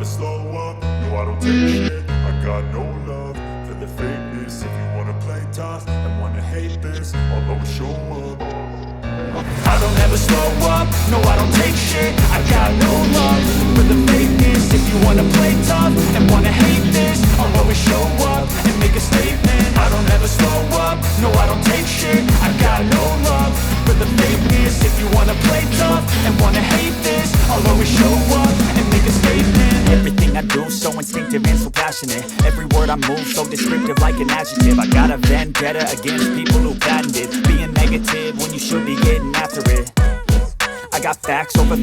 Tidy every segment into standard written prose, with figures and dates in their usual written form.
slow up, no I don't take shit. I got no love for the fakeness. If you wanna play tough and wanna hate this, I'll always show up. I don't ever slow up, no I don't take shit. I got no love for the fakeness. If you wanna play tough and wanna hate this, I'll always show up and make a statement. I don't ever slow up, no I don't take shit. I got no love for the fakeness. If you wanna play tough and wanna hate this, I'll always show up and make a statement. Everything I do so instinctive and so passionate. Every word I move so descriptive like an adjective. I got a vendetta against people who patented being negative when you should be getting after it. I got facts over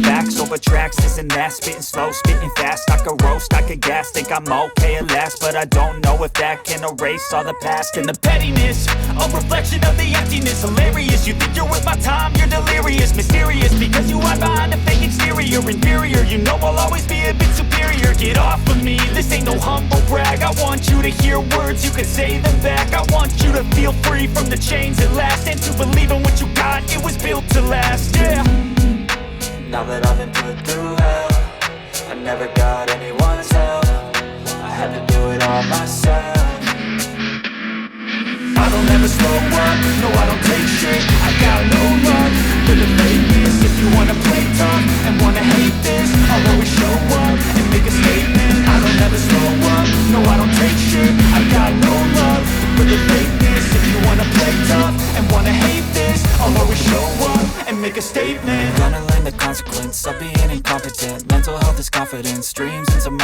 tracks, this and that. Spitting slow, spitting fast, I could roast, I could gas. Think I'm okay at last, but I don't know if that can erase all the past. And the pettiness, a reflection of the emptiness. Hilarious, you think you're worth my time, you're delirious. Mysterious, because you hide behind a fake exterior. Inferior, you know I'll always be a bit superior. Get off of me, this ain't no humble brag. I want you to hear words, you can say them back. I want you to feel free from the chains at last, and to believe in what you got, it was built to last, yeah. Now that I've been put through hell, I never got anyone's help. I had to do it all myself. I don't ever slow up, no I don't take shit. I got no love for the fakeness. If you wanna play tough and wanna hate this, I'll always show up and make a statement. I don't ever slow up, no I don't take shit. I got no love for the fakeness. If you wanna play tough and wanna hate this, I'll always show up and make a statement. Gonna learn the consequence of being incompetent. Mental health is confidence, dreams into